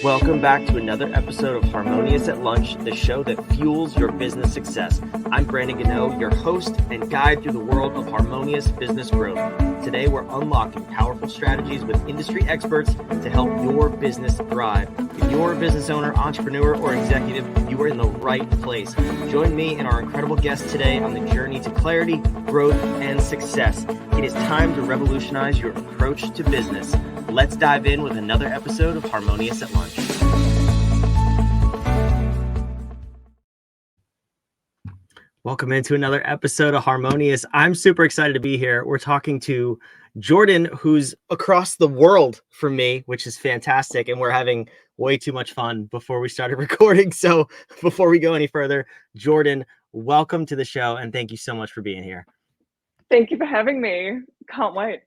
Welcome back to another episode of Harmonious at Lunch, the show that fuels your business success. I'm Brandon Gano, your host and guide through the world of harmonious business growth. Today, we're unlocking powerful strategies with industry experts to help your business thrive. If you're a business owner, entrepreneur, or executive, you are in the right place. Join me and our incredible guest today on the journey to clarity, growth, and success. It is time to revolutionize your approach to business. Let's dive in with another episode of Harmonious at Lunch. Welcome into another episode of Harmonious. I'm super excited to be here. We're talking to Jordan, who's across the world from me, which is fantastic. And we're having way too much fun before we started recording. So before we go any further, Jordan, welcome to the show. And thank you so much for being here. Thank you for having me. Can't wait.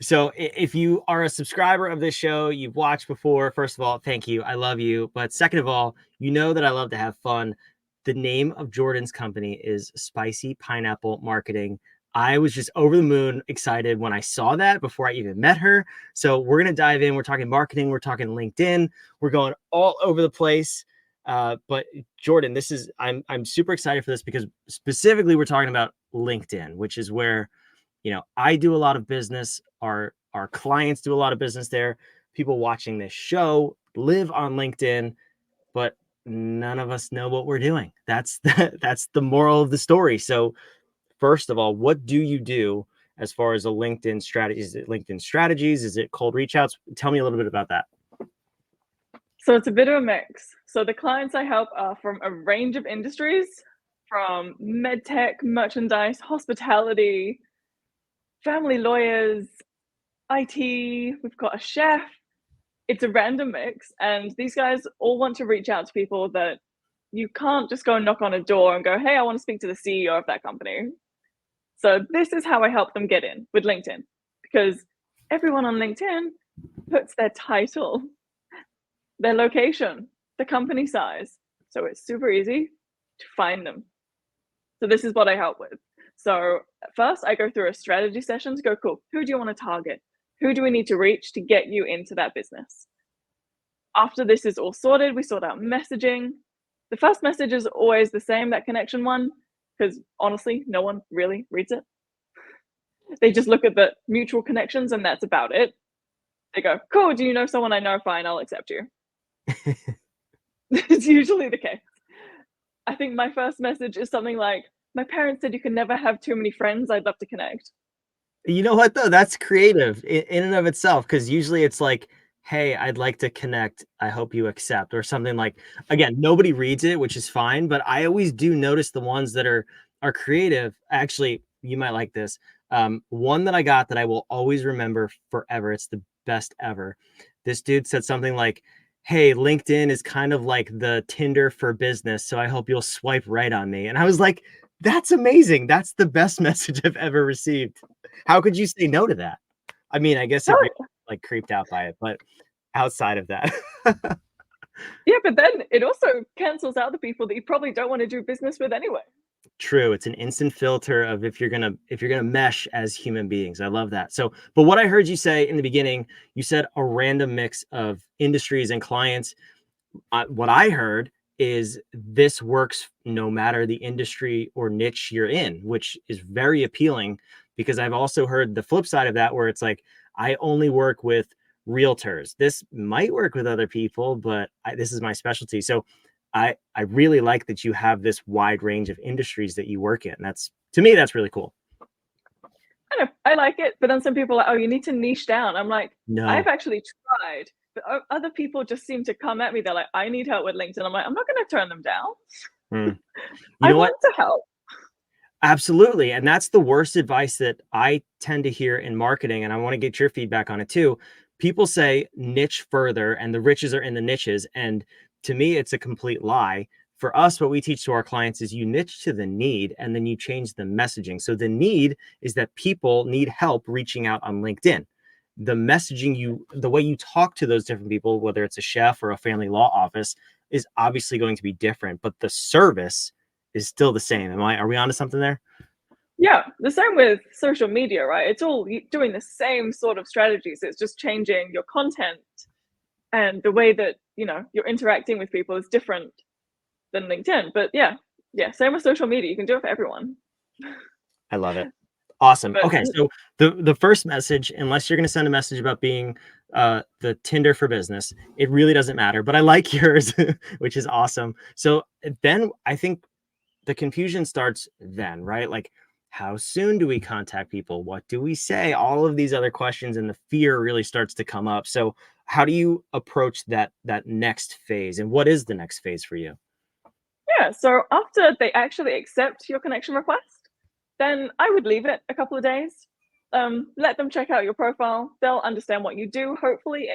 So if you are a subscriber of this show, you've watched before, first of all, thank you. I love you. But second of all, you know that I love to have fun. The name of Jordan's company is Spicy Pineapple Marketing. I was just over the moon excited when I saw that before I even met her. So we're going to dive in. We're talking marketing. We're talking LinkedIn. We're going all over the place. But Jordan, I'm super excited for this because specifically we're talking about LinkedIn, which is where I do a lot of business. Our clients do a lot of business there. People watching this show live on LinkedIn, but none of us know what we're doing. That's the moral of the story. So first of all, what do you do as far as a LinkedIn strategy? Is it LinkedIn strategies? Is it cold reach outs? Tell me a little bit about that. So it's a bit of a mix. So the clients I help are from a range of industries, from medtech, merchandise, hospitality, family lawyers, IT, we've got a chef. It's a random mix. And these guys all want to reach out to people that you can't just go and knock on a door and go, hey, I want to speak to the CEO of that company. So this is how I help them get in with LinkedIn, because everyone on LinkedIn puts their title, their location, the company size. So it's super easy to find them. So this is what I help with. So first I go through a strategy session to go, cool, who do you want to target? Who do we need to reach to get you into that business? After this is all sorted, we sort out messaging. The first message is always the same, that connection one, because honestly, no one really reads it. They just look at the mutual connections and that's about it. They go, cool, do you know someone I know? Fine, I'll accept you. It's usually the case. I think my first message is something like, my parents said you can never have too many friends. I'd love to connect. You know what, though? That's creative in and of itself, because usually it's like, hey, I'd like to connect. I hope you accept, or something like, again, nobody reads it, which is fine. But I always do notice the ones that are creative. Actually, you might like this. One that I got that I will always remember forever. It's the best ever. This dude said something like, hey, LinkedIn is kind of like the Tinder for business. So I hope you'll swipe right on me. And I was like, that's amazing. That's the best message I've ever received. How could you say no to that? I mean, I guess if you're like creeped out by it, but outside of that. Yeah, but then it also cancels out the people that you probably don't want to do business with anyway. True. It's an instant filter of if you're gonna mesh as human beings. I love that. So, but what I heard you say in the beginning, you said a random mix of industries and clients. What I heard is this works no matter the industry or niche you're in, which is very appealing, because I've also heard the flip side of that, where it's like, I only work with realtors. This might work with other people, but this is my specialty. So I really like that you have this wide range of industries that you work in. To me, that's really cool. I like it, but then some people are like, oh, you need to niche down. I'm like, No. I've actually tried, but other people just seem to come at me. They're like, I need help with LinkedIn. I'm like, I'm not going to turn them down. I want to help. Absolutely. And that's the worst advice that I tend to hear in marketing. And I want to get your feedback on it too. People say niche further and the riches are in the niches. And to me, it's a complete lie. For us, what we teach to our clients is you niche to the need and then you change the messaging. So the need is that people need help reaching out on LinkedIn. The messaging, the way you talk to those different people, whether it's a chef or a family law office, is obviously going to be different, but the service is still the same. Are we onto something there? Yeah, the same with social media, right? It's all doing the same sort of strategies. It's just changing your content and the way that you're interacting with people is different than LinkedIn. But yeah, same with social media. You can do it for everyone. I love it. Awesome. But Okay, so the first message, unless you're going to send a message about being the Tinder for business, it really doesn't matter. But I like yours, which is awesome. So then I think the confusion starts then, right? Like, how soon do we contact people? What do we say? All of these other questions, and the fear really starts to come up. So how do you approach that next phase, and what is the next phase for you? yeah, so after they actually accept your connection request, then I would leave it a couple of days. Let them check out your profile. They'll understand what you do, hopefully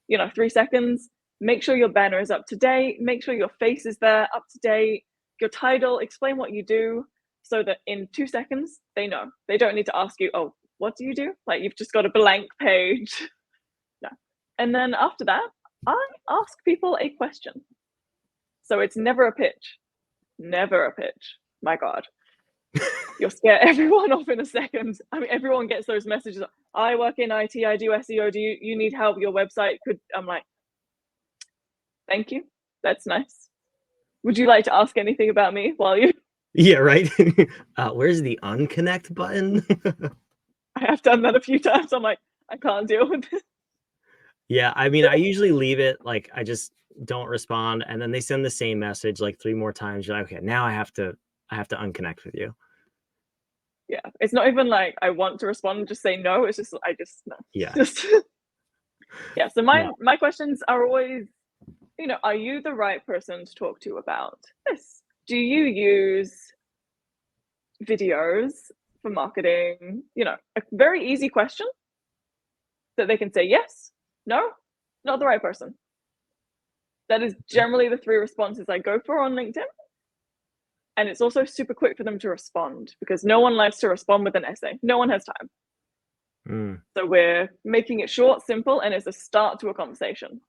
in 3 seconds. Make sure your banner is up to date. Make sure your face is there, up to date. Your title, explain what you do, so that in 2 seconds they know. They don't need to ask you, oh, what do you do? Like, you've just got a blank page. No. And then after that, I ask people a question. So it's never a pitch. Never a pitch. My God. You'll scare everyone off in a second. I mean, everyone gets those messages. I work in IT, I do SEO. Do you need help? Your website could. I'm like, thank you. That's nice. Would you like to ask anything about me while you? Yeah, right. Where's the unconnect button? I have done that a few times. I'm like, I can't deal with this. Yeah, I mean, I usually leave it, like, I just don't respond, and then they send the same message like 3 more times. You're like, okay, now I have to unconnect with you. Yeah, it's not even like I want to respond and just say no. It's just I just no. Yeah. Just yeah. So my questions are always, are you the right person to talk to about this? Do you use videos for marketing? A very easy question that they can say yes, no, not the right person. That is generally the 3 responses I go for on LinkedIn. And it's also super quick for them to respond, because no one likes to respond with an essay. No one has time. So we're making it short, simple, and it's a start to a conversation.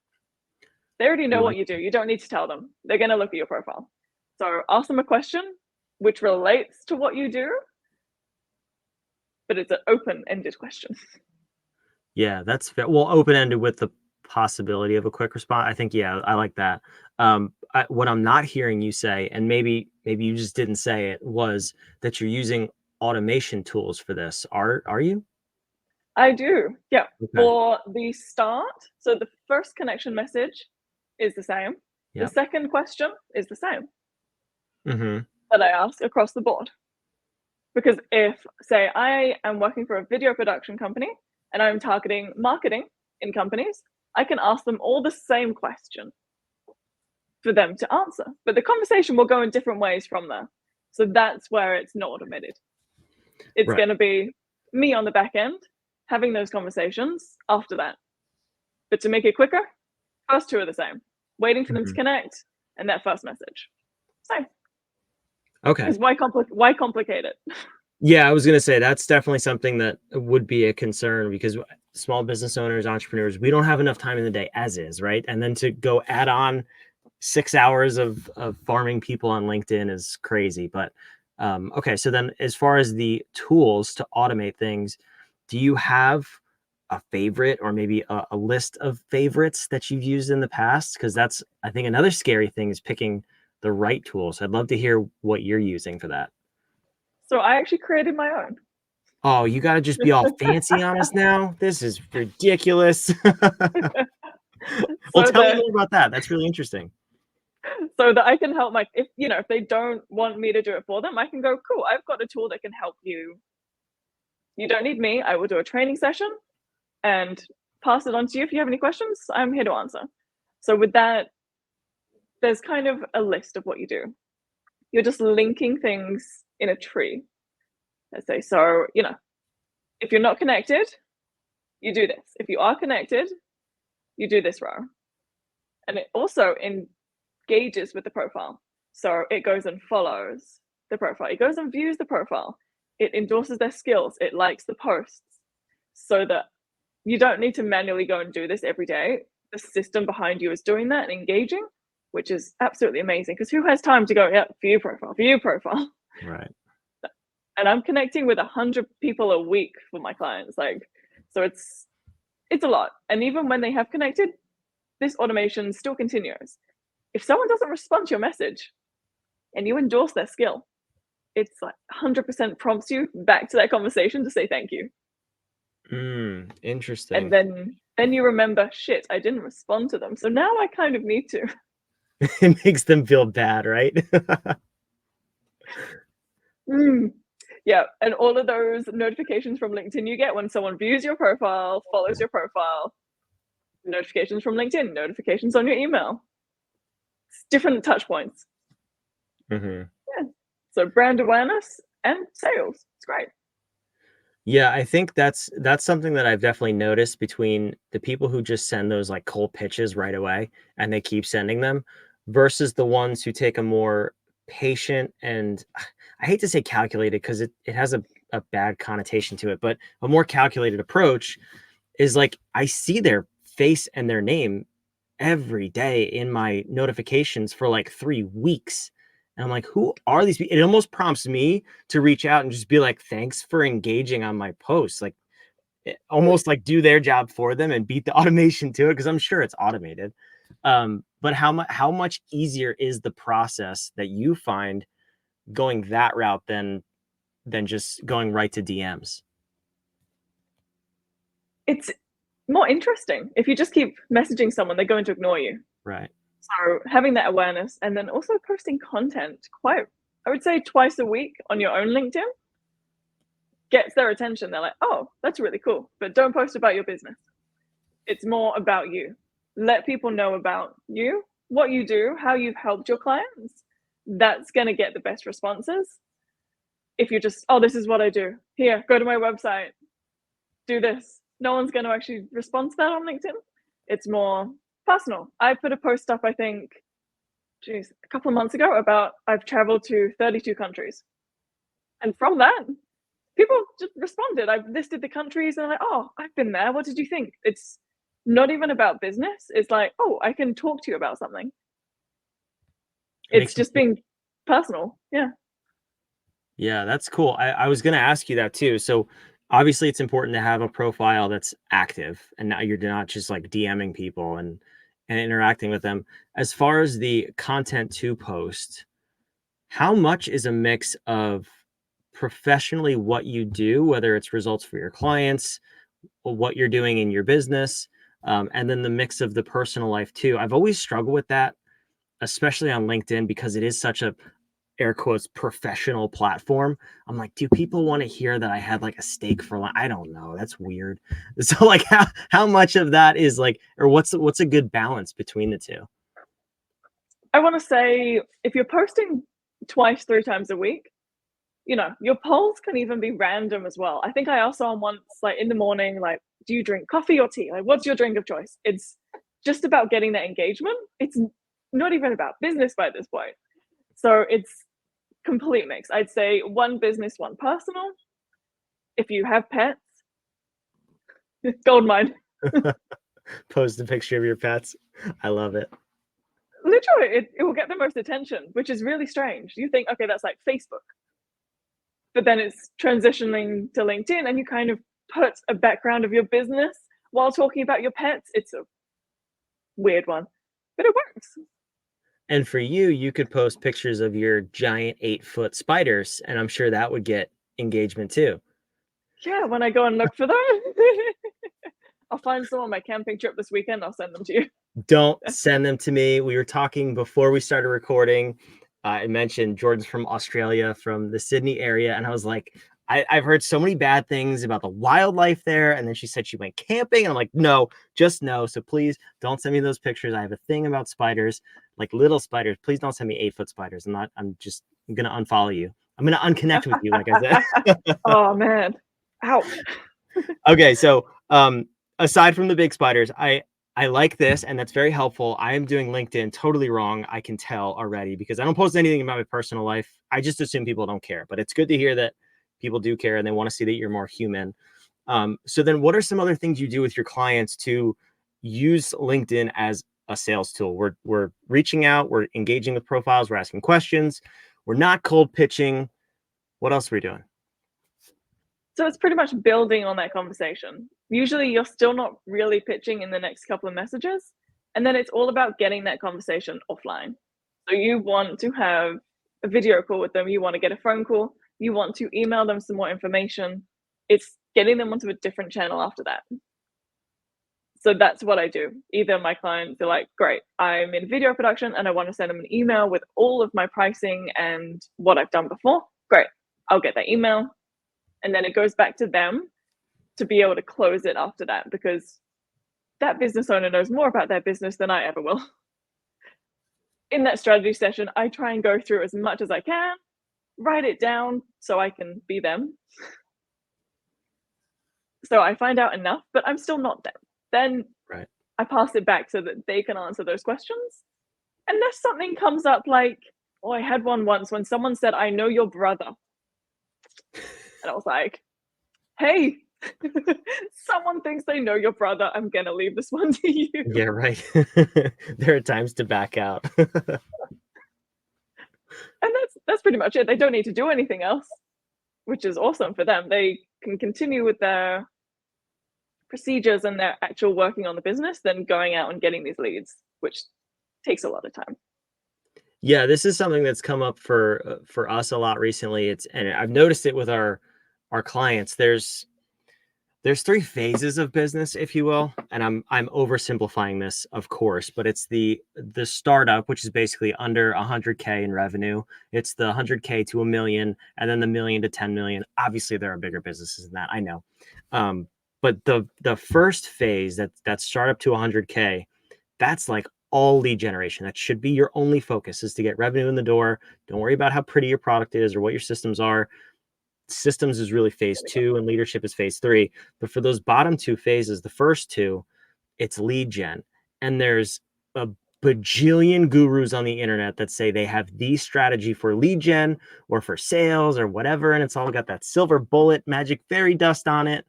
They already know what you do. You don't need to tell them. They're going to look at your profile. So ask them a question which relates to what you do, but it's an open-ended question. Yeah, that's fair. Well, open-ended with the possibility of a quick response. I think, yeah, I like that. What I'm not hearing you say, and maybe you just didn't say it, was that you're using automation tools for this. Are you? I do. Yeah. Okay. For the start, so the first connection message is the same. The Yep. second question is the same Mm-hmm. that I ask across the board. Because if, say, I am working for a video production company and I'm targeting marketing in companies, I can ask them all the same question for them to answer. But the conversation will go in different ways from there. So that's where it's not automated. It's Right. going to be me on the back end having those conversations after that. But to make it quicker, first 2 are the same. Waiting for them to connect, and that first message. Same. Okay. Because why complicate it? Yeah, I was going to say that's definitely something that would be a concern, because small business owners, entrepreneurs, we don't have enough time in the day as is, right? And then to go add on 6 hours of farming people on LinkedIn is crazy. But okay, so then as far as the tools to automate things, do you have a favorite, or maybe a list of favorites that you've used in the past? Because that's, I think, another scary thing is picking the right tools. I'd love to hear what you're using for that. So I actually created my own. Oh, you got to just be all fancy on us now? This is ridiculous. Well, So tell me that more about that. That's really interesting. I can help if they don't want me to do it for them, I can go, cool, I've got a tool that can help you. You don't need me. I will do a training session and pass it on to you. If you have any questions, I'm here to answer. So with that, there's kind of a list of what you do. You're just linking things in a tree. Let's say, so, if you're not connected, you do this. If you are connected, you do this row. And it also engages with the profile. So it goes and follows the profile. It goes and views the profile. It endorses their skills. It likes the posts, so that you don't need to manually go and do this every day. The system behind you is doing that and engaging, which is absolutely amazing, because who has time to go, yeah, view profile. Right. And I'm connecting with 100 people a week for my clients. So it's a lot. And even when they have connected, this automation still continues. If someone doesn't respond to your message and you endorse their skill, it's like 100% prompts you back to that conversation to say thank you. Interesting. And then you remember, shit, I didn't respond to them. So now I kind of need to. It makes them feel bad, right? Yeah, and all of those notifications from LinkedIn you get when someone views your profile, follows your profile, notifications from LinkedIn, notifications on your email. It's different touch points. Mm-hmm. Yeah. So brand awareness and sales. It's great. Yeah, I think that's something that I've definitely noticed between the people who just send those like cold pitches right away and they keep sending them versus the ones who take a more patient and I hate to say calculated because it has a bad connotation to it, but a more calculated approach is like I see their face and their name every day in my notifications for like 3 weeks. And I'm like, who are these people? It almost prompts me to reach out and just be like, thanks for engaging on my posts. Like almost like do their job for them and beat the automation to it because I'm sure it's automated. But how much easier is the process that you find going that route than just going right to DMs? It's more interesting. If you just keep messaging someone, they're going to ignore you. Right. So having that awareness and then also posting content quite, I would say twice a week on your own LinkedIn gets their attention. They're like, oh, that's really cool. But don't post about your business. It's more about you. Let people know about you, what you do, how you've helped your clients. That's going to get the best responses. If you just, oh, this is what I do. Here, go to my website, do this. No one's going to actually respond to that on LinkedIn. It's more personal. I put a post up, I think, a couple of months ago about I've traveled to 32 countries. And from that, people just responded. I've listed the countries and I'm like, oh, I've been there. What did you think? It's not even about business. It's like, oh, I can talk to you about something. It's just being personal. Yeah. Yeah, that's cool. I was going to ask you that too. So obviously it's important to have a profile that's active and now you're not just like DMing people and interacting with them. As far as the content to post, how much is a mix of professionally what you do, whether it's results for your clients or what you're doing in your business, and then the mix of the personal life too. I've always struggled with that, especially on LinkedIn because it is such a air quotes professional platform. I'm like, do people want to hear that I had like a steak for lunch? I don't know. That's weird. So like how much of that is like, or what's a good balance between the two? I want to say if you're posting twice, 3 times a week, your polls can even be random as well. I think I asked someone once, like in the morning, like, do you drink coffee or tea? Like, what's your drink of choice? It's just about getting that engagement. It's not even about business by this point. So it's complete mix. I'd say one business, one personal. If you have pets, gold mine. Post a picture of your pets. I love it. Literally, it will get the most attention, which is really strange. You think, okay, that's like Facebook. But then it's transitioning to LinkedIn and you kind of put a background of your business while talking about your pets. It's a weird one, but it works. And for you, you could post pictures of your giant 8-foot spiders, and I'm sure that would get engagement too. Yeah, when I go and look for them, I'll find some on my camping trip this weekend. I'll send them to you. Don't send them to me. We were talking before we started recording. I mentioned Jordan's from Australia, from the Sydney area, and I was like, I've heard so many bad things about the wildlife there. And then she said she went camping, and I'm like, no, just no. So please don't send me those pictures. I have a thing about spiders, like little spiders. Please don't send me 8-foot spiders. I'm gonna unfollow you. I'm gonna unconnect with you, like I said. Oh man, ouch. Okay, so aside from the big spiders, I like this, and that's very helpful. I am doing LinkedIn totally wrong. I can tell already because I don't post anything about my personal life. I just assume people don't care, but it's good to hear that people do care and they want to see that you're more human. So then what are some other things you do with your clients to use LinkedIn as a sales tool? We're reaching out, we're engaging with profiles, we're asking questions, we're not cold pitching. What else are we doing? So it's pretty much building on that conversation. Usually you're still not really pitching in the next couple of messages. And then it's all about getting that conversation offline. So you want to have a video call with them, you want to get a phone call, you want to email them some more information. It's getting them onto a different channel after that. So that's what I do. Either my clients are like, great, I'm in video production and I want to send them an email with all of my pricing and what I've done before. Great, I'll get that email. And then it goes back to them to be able to close it after that, because that business owner knows more about their business than I ever will. In that strategy session, I try and go through as much as I can, write it down so I can be them. So I find out enough, but I'm still not them. Then Right. I pass it back so that they can answer those questions. Unless something comes up like, oh, I had one once when someone said, I know your brother. And I was like, hey, someone thinks they know your brother. I'm going to leave this one to you. Yeah, right. There are times to back out. And that's pretty much it. They don't need to do anything else, which is awesome for them. They can continue with their procedures and their actual working on the business than going out and getting these leads, which takes a lot of time. Yeah, this is something that's come up for us a lot recently. And I've noticed it with our clients. There's three phases of business, if you will, and I'm oversimplifying this, of course, but it's the startup, which is basically under 100K in revenue. It's the 100K to $1 million, and then the $1 million to 10 million. Obviously, there are bigger businesses than that, I know. But the first phase, that startup to 100K, that's like all lead generation. That should be your only focus, is to get revenue in the door. Don't worry about how pretty your product is or what your systems are. Systems is really phase 2 and leadership is phase 3. But for those bottom two phases, the first two, it's lead gen. And there's a bajillion gurus on the internet that say they have the strategy for lead gen or for sales or whatever. And it's all got that silver bullet magic fairy dust on it.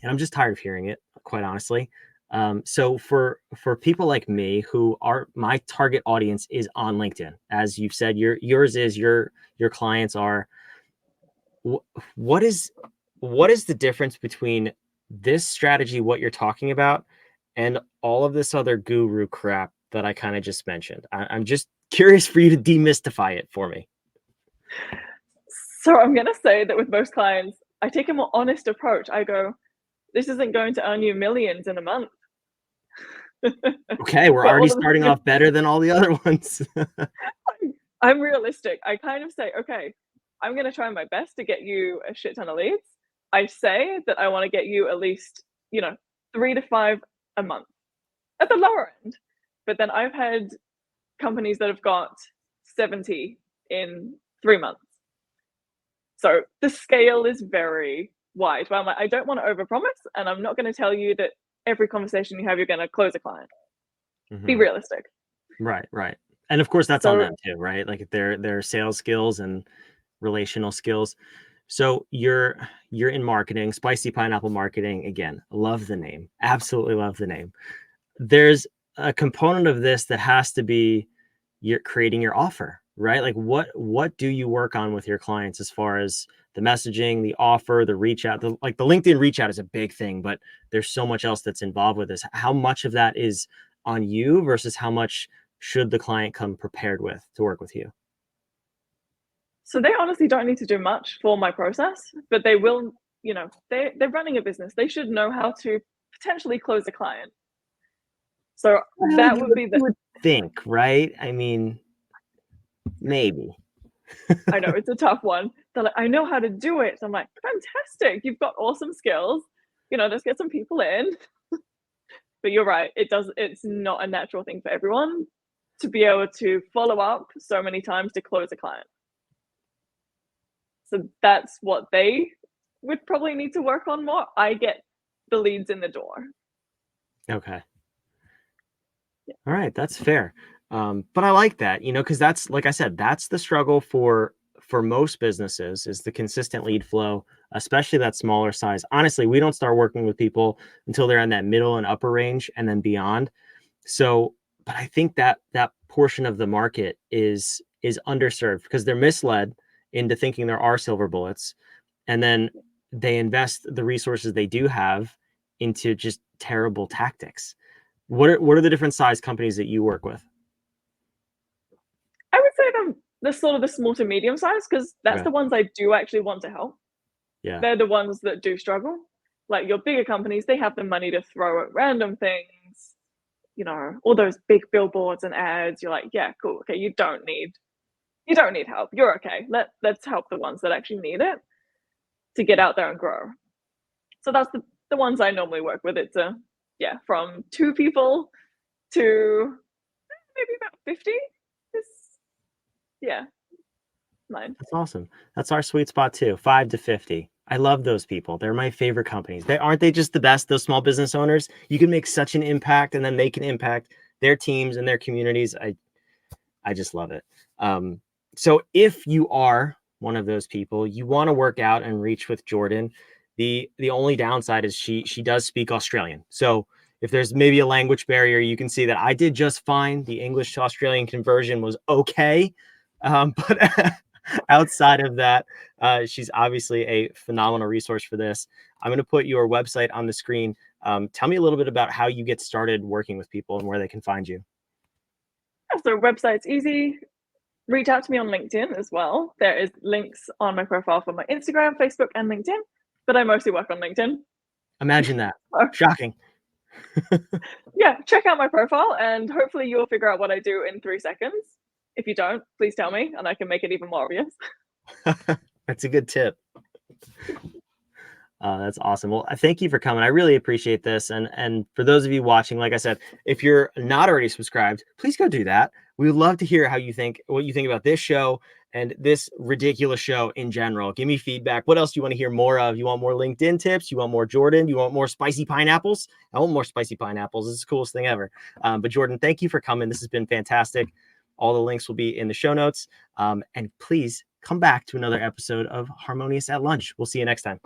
And I'm just tired of hearing it, quite honestly. So for people like me, who are, my target audience is on LinkedIn, as you've said, yours is, your clients are. What is the difference between this strategy, what you're talking about, and all of this other guru crap that I kind of just mentioned? I'm just curious for you to demystify it for me. So I'm going to say that with most clients, I take a more honest approach. I go, this isn't going to earn you millions in a month. Okay, we're already starting off better than all the other ones. I'm realistic. I kind of say, okay, I'm going to try my best to get you a shit ton of leads. I say that I want to get you at least, 3 to 5 a month at the lower end. But then I've had companies that have got 70 in 3 months. So the scale is very wide. But I'm like, I don't want to overpromise, and I'm not going to tell you that every conversation you have, you're going to close a client. Be realistic. Right. And of course, that's on them too, right? Like their sales skills and relational skills. So you're in marketing, Spicy Pineapple Marketing. Again, love the name. Absolutely love the name. There's a component of this that has to be you're creating your offer, right? Like what do you work on with your clients as far as the messaging, the offer, the reach out? The LinkedIn reach out is a big thing, but there's so much else that's involved with this. How much of that is on you versus how much should the client come prepared with to work with you? So they honestly don't need to do much for my process, but they will, they're running a business. They should know how to potentially close a client. So that would be would think, right? I mean, maybe. I know it's a tough one. They're like, I know how to do it. I'm like, fantastic. You've got awesome skills. Let's get some people in. But you're right. It's not a natural thing for everyone to be able to follow up so many times to close a client. So that's what they would probably need to work on more. I get the leads in the door. Okay. Yeah. All right. That's fair. But I like that, because that's, like I said, that's the struggle for most businesses, is the consistent lead flow, especially that smaller size. Honestly, we don't start working with people until they're in that middle and upper range and then beyond. So, but I think that portion of the market is underserved because they're misled into thinking there are silver bullets, and then they invest the resources they do have into just terrible tactics. What are the different size companies that you work with? I would say the sort of the small to medium size, because that's Okay. the ones I do actually want to help. Yeah. They're the ones that do struggle. Like your bigger companies, they have the money to throw at random things, all those big billboards and ads. You're like, yeah, cool, okay, you don't need help. You're okay. Let's help the ones that actually need it to get out there and grow. So that's the ones I normally work with. It's from 2 people to maybe about 50. Is yeah, mine. That's awesome. That's our sweet spot too. 5 to 50. I love those people. They're my favorite companies. They just the best, those small business owners. You can make such an impact and then they can impact their teams and their communities. I just love it. So if you are one of those people, you want to work out and reach with Jordan. The only downside is she does speak Australian. So if there's maybe a language barrier, you can see that I did just fine. The English to Australian conversion was okay. But outside of that, she's obviously a phenomenal resource for this. I'm going to put your website on the screen. Tell me a little bit about how you get started working with people and where they can find you. So website's easy. Reach out to me on LinkedIn as well. There is links on my profile for my Instagram, Facebook, and LinkedIn, but I mostly work on LinkedIn. Imagine that. So, Shocking. yeah, check out my profile and hopefully you'll figure out what I do in 3 seconds. If you don't, please tell me and I can make it even more obvious. That's a good tip. That's awesome. Well, thank you for coming. I really appreciate this. And for those of you watching, like I said, if you're not already subscribed, please go do that. We would love to hear what you think about this show and this ridiculous show in general. Give me feedback. What else do you want to hear more of? You want more LinkedIn tips? You want more Jordan? You want more spicy pineapples? I want more spicy pineapples. This is the coolest thing ever. But Jordan, thank you for coming. This has been fantastic. All the links will be in the show notes. And please come back to another episode of Harmonious at Lunch. We'll see you next time.